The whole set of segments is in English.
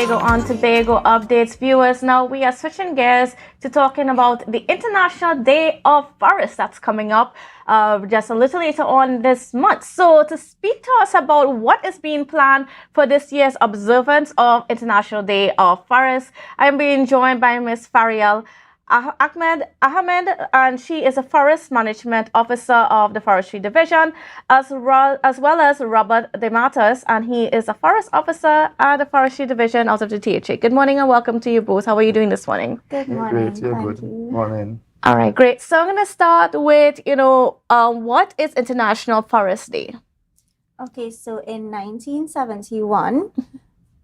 Tobago on Tobago Updates viewers. Now we are switching gears to talking about the International Day of Forests that's coming up just a little later on this month. So to speak to us about what is being planned for this year's observance of International Day of Forests, I'm being joined by Ms. Farielle Ahamed, and she is a Forest Management Officer of the Forestry Division, as well as Robert Dematas, and he is a Forest Officer at the Forestry Division out of the THA. Good morning and welcome to you both. How are you doing this morning? Good morning. Great, yeah, good morning. All right, great. So I'm going to start with, what is International Forest Day? Okay, so in 1971,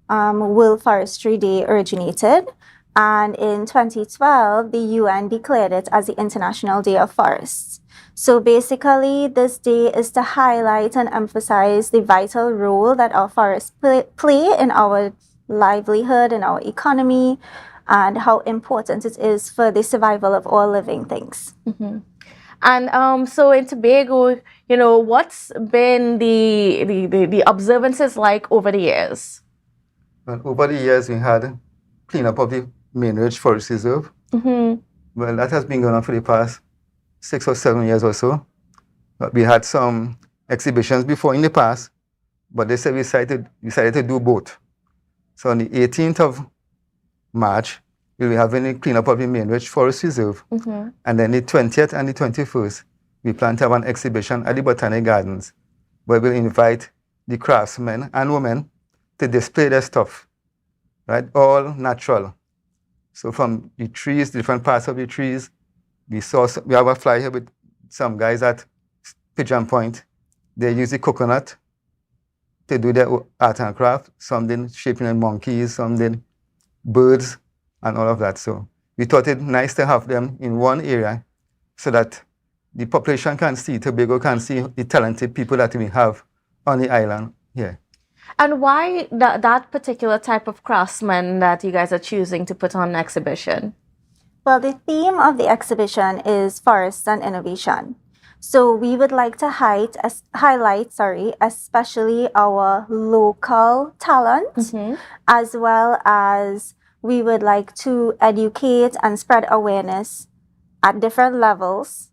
World Forestry Day originated. And in 2012, the UN declared it as the International Day of Forests. So basically, this day is to highlight and emphasize the vital role that our forests play in our livelihood, in our economy, and how important it is for the survival of all living things. Mm-hmm. And so in Tobago, what's been the observances like over the years? Well, over the years, we had cleanup of the Main Ridge Forest Reserve. Mm-hmm. Well, that has been going on for the past 6 or 7 years or so. But we had some exhibitions before in the past, but they said we decided to do both. So on the 18th of March, we'll be having a cleanup of the Main Ridge Forest Reserve. Mm-hmm. And then the 20th and the 21st, we plan to have an exhibition at the Botanic Gardens, where we'll invite the craftsmen and women to display their stuff, right? All natural. So from the trees, different parts of the trees, we have a fly here with some guys at Pigeon Point. They use the coconut to do their art and craft. Some did shaping in monkeys, some did birds, and all of that. So we thought it nice to have them in one area so that the population can see, Tobago can see the talented people that we have on the island here. And why that particular type of craftsman that you guys are choosing to put on an exhibition? Well, the theme of the exhibition is forests and innovation. So we would like to highlight, especially our local talent, Mm-hmm. as well as we would like to educate and spread awareness at different levels,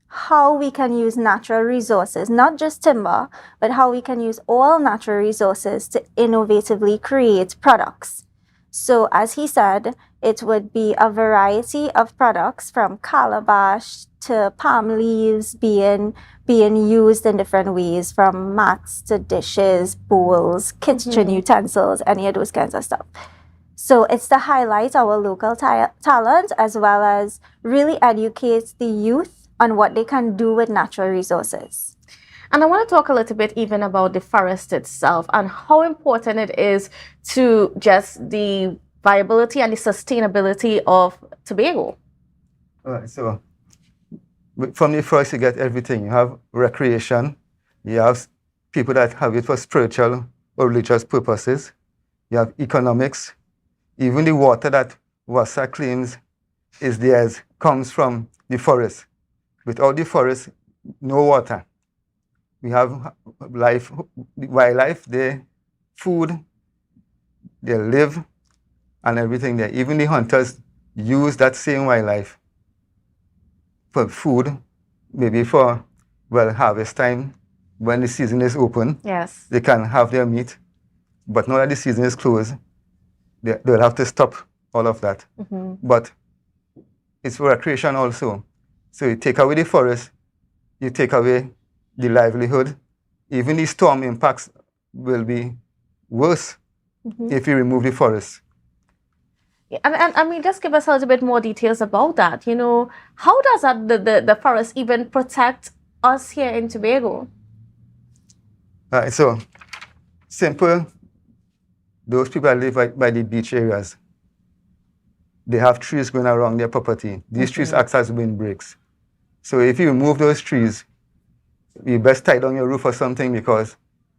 how we can use natural resources, not just timber, but how we can use all natural resources to innovatively create products. So as he said, it would be a variety of products from calabash to palm leaves being used in different ways, from mats to dishes, bowls, kitchen utensils, any of those kinds of stuff. So it's to highlight our local talent as well as really educate the youth on what they can do with natural resources. And I want to talk a little bit even about the forest itself and how important it is to just the viability and the sustainability of Tobago. All right, so from the forest you get everything. You have recreation, you have people that have it for spiritual or religious purposes, you have economics, even the water that Wassa claims is theirs comes from the forest. Without the forest, no water. We have life, wildlife, their food, they live, and everything there. Even the hunters use that same wildlife for food, maybe for, harvest time, when the season is open. Yes. They can have their meat. But now that the season is closed, they'll have to stop all of that. Mm-hmm. But it's for recreation also. So you take away the forest, you take away the livelihood. Even the storm impacts will be worse if you remove the forest. And I mean, just give us a little bit more details about that. How does the forest even protect us here in Tobago? So simple, those people that live by the beach areas, they have trees going around their property. These trees act as windbreaks. So if you remove those trees, you best tie down your roof or something, because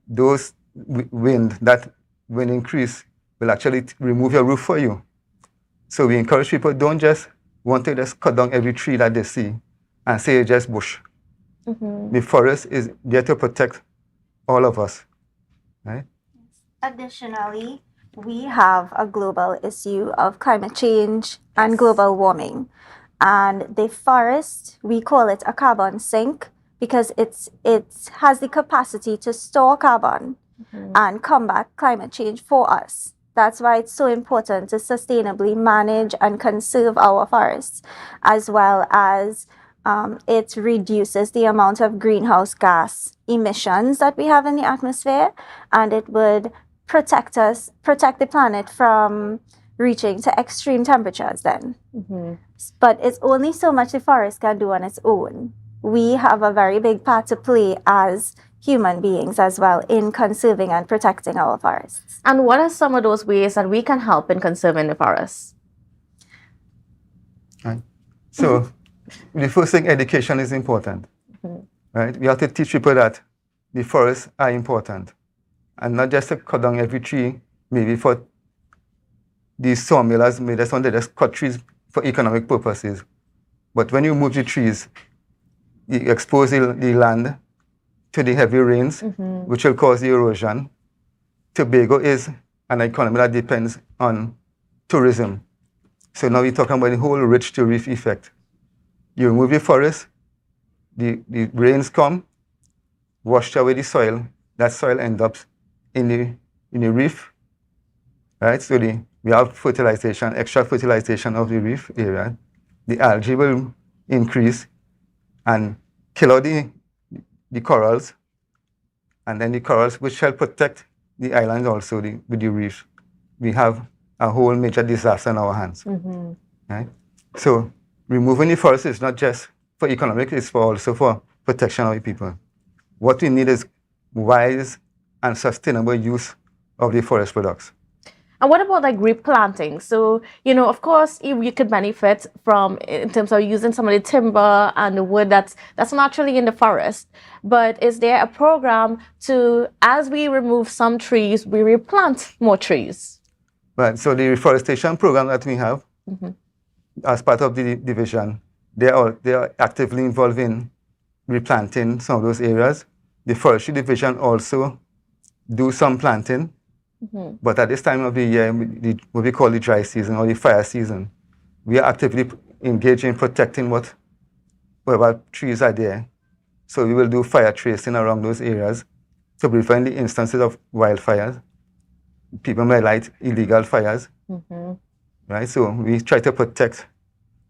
those that wind increase will actually remove your roof for you. So we encourage people, don't just want to just cut down every tree that they see and say it's just bush. The forest is there to protect all of us, right? Additionally, we have a global issue of climate change and global warming. And the forest, we call it a carbon sink because it has the capacity to store carbon and combat climate change for us. That's why it's so important to sustainably manage and conserve our forests, as well as it reduces the amount of greenhouse gas emissions that we have in the atmosphere, and it would protect the planet from reaching to extreme temperatures then. But it's only so much the forest can do on its own. We have a very big part to play as human beings as well in conserving and protecting our forests. And what are some of those ways that we can help in conserving the forests? Right. So the first thing, education is important. Right? We have to teach people that the forests are important, and not just to cut down every tree, maybe for these sawmillers, maybe that's when they just cut trees for economic purposes. But when you move the trees, you expose the land to the heavy rains, which will cause the erosion. Tobago is an economy that depends on tourism. So now we're talking about the whole rich to reef effect. You remove the forest, the rains come, wash away the soil. That soil ends up in the reef, right? So we have fertilization, extra fertilization of the reef area. The algae will increase and kill out the corals, and then the corals which shall protect the islands also with the reef. We have a whole major disaster in our hands. Right? So removing the forest is not just for economic, it's also for protection of the people. What we need is wise and sustainable use of the forest products. And what about like replanting? So, of course, you could benefit from in terms of using some of the timber and the wood that's naturally in the forest. But is there a program to, as we remove some trees, we replant more trees? Right. So the reforestation program that we have, as part of the division, they are actively involved in replanting some of those areas. The forestry division also do some planting. But at this time of the year, what we call the dry season or the fire season, we are actively engaged in protecting whatever trees are there. So we will do fire tracing around those areas to prevent the instances of wildfires. People may light illegal fires, right? So we try to protect.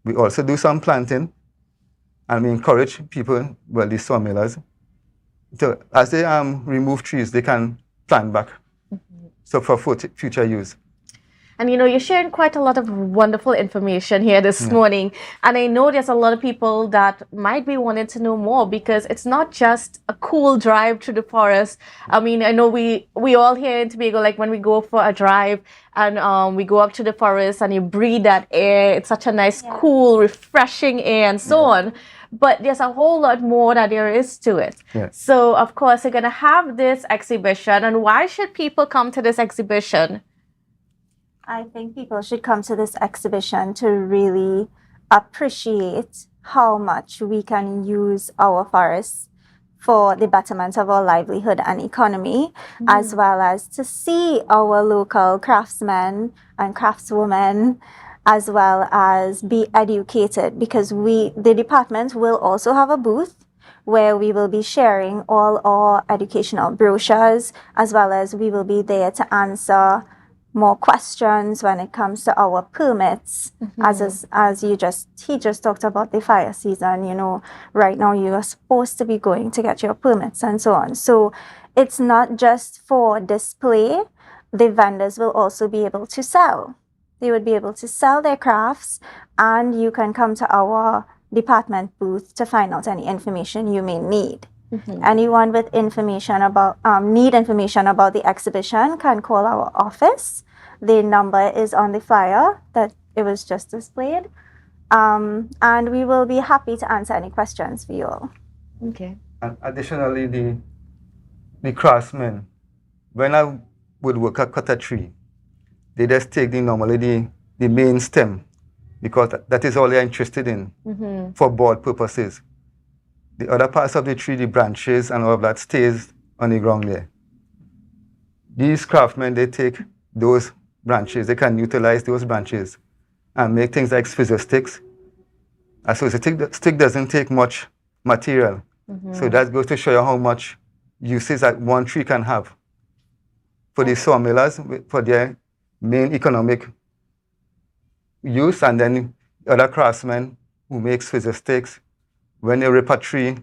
We also do some planting, and we encourage people, well, the sawmillers, as they remove trees, they can plant back. So for future use. And you're sharing quite a lot of wonderful information here this morning. And I know there's a lot of people that might be wanting to know more, because it's not just a cool drive through the forest. I mean, I know we all here in Tobago, like when we go for a drive and we go up to the forest and you breathe that air, it's such a nice, cool, refreshing air and so on. But there's a whole lot more that there is to it. So, of course, you're going to have this exhibition. And why should people come to this exhibition? I think people should come to this exhibition to really appreciate how much we can use our forests for the betterment of our livelihood and economy, as well as to see our local craftsmen and craftswomen, as well as be educated, because the department will also have a booth where we will be sharing all our educational brochures, as well as we will be there to answer more questions when it comes to our permits. As he just talked about the fire season, right now you are supposed to be going to get your permits and so on. So it's not just for display. The vendors will also be able to sell. They would be able to sell their crafts, and you can come to our department booth to find out any information you may need. Anyone with information about need information about the exhibition can call our office. The number is on the flyer that it was just displayed, and we will be happy to answer any questions for you all. Okay. And additionally, the craftsmen, when I would cut a tree, they just take normally the main stem, because that is all they're interested in for board purposes. The other parts of the tree, the branches and all of that, stays on the ground there. These craftsmen, they take those branches. They can utilize those branches and make things like scissor sticks. And so the stick doesn't take much material. So that goes to show you how much uses that one tree can have. For the sawmillers, for their main economic use, and then other craftsmen who make scissor sticks. When they rip a tree,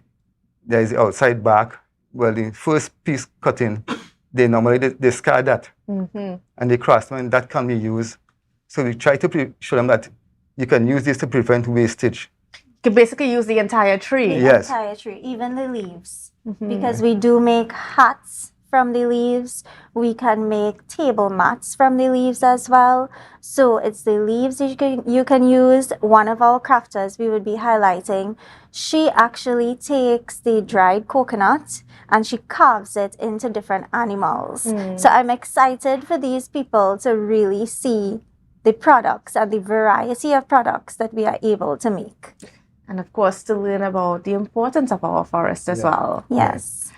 there is the outside bark. Well, the first piece cutting, they normally discard that. And the craftsmen, that can be used. So we try to show them that you can use this to prevent wastage. You can basically use the entire tree. The Yes. entire tree, even the leaves. Because we do make hats from the leaves. We can make table mats from the leaves as well. So it's the leaves you can use. One of our crafters we would be highlighting, she actually takes the dried coconut and she carves it into different animals. So I'm excited for these people to really see the products and the variety of products that we are able to make. And of course, to learn about the importance of our forest as well. Yes.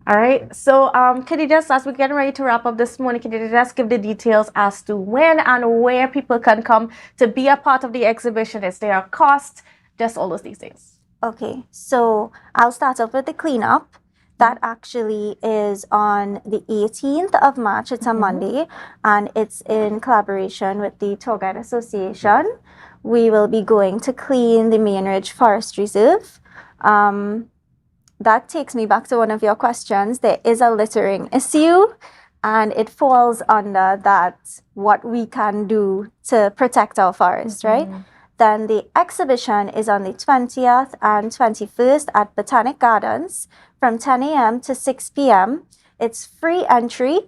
All right. So, can you just, as we're getting ready to wrap up this morning, can you just give the details as to when and where people can come to be a part of the exhibition? Is there a cost? Just all those details. Okay. So I'll start off with the cleanup. That actually is on the 18th of March. It's a Monday, and it's in collaboration with the Tour Guide Association. We will be going to clean the Main Ridge Forest Reserve. That takes me back to one of your questions. There is a littering issue, and it falls under that, what we can do to protect our forest, right? Then the exhibition is on the 20th and 21st at Botanic Gardens from 10 a.m. to 6 p.m. It's free entry.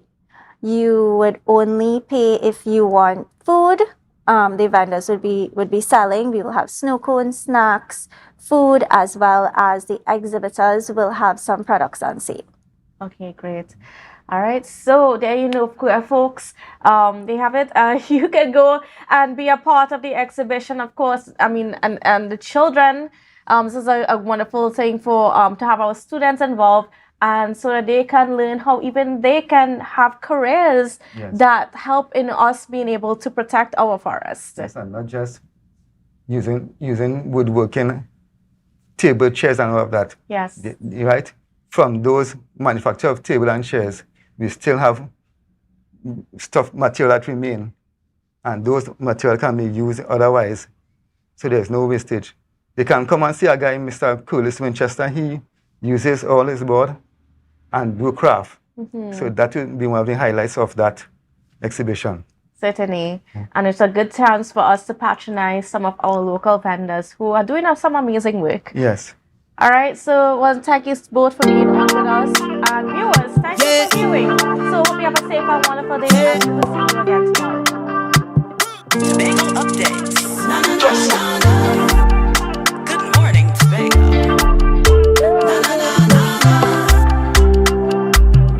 You would only pay if you want food. The vendors would be selling. We will have snow cones, snacks, food, as well as the exhibitors will have some products on sale. Okay, great. All right, so there you know, folks, they have it. You can go and be a part of the exhibition, of course. I mean, and the children, this is a wonderful thing for to have our students involved, and so that they can learn how even they can have careers that help in us being able to protect our forest. Yes, and not just using woodworking, table, chairs, and all of that. Yes. Right? From those manufacture of table and chairs, we still have material that remain, and those material can be used otherwise, so there's no wastage. They can come and see a guy, Mr. Curtis Winchester. He uses all his board and do craft. So that will be one of the highlights of that exhibition. Certainly. And it's a good chance for us to patronize some of our local vendors who are doing some amazing work. Yes. All right, so thank you both for being on with us. And viewers, thank you for viewing. So hope you have a safe and wonderful day, and we will see you again tomorrow. Tobago updates.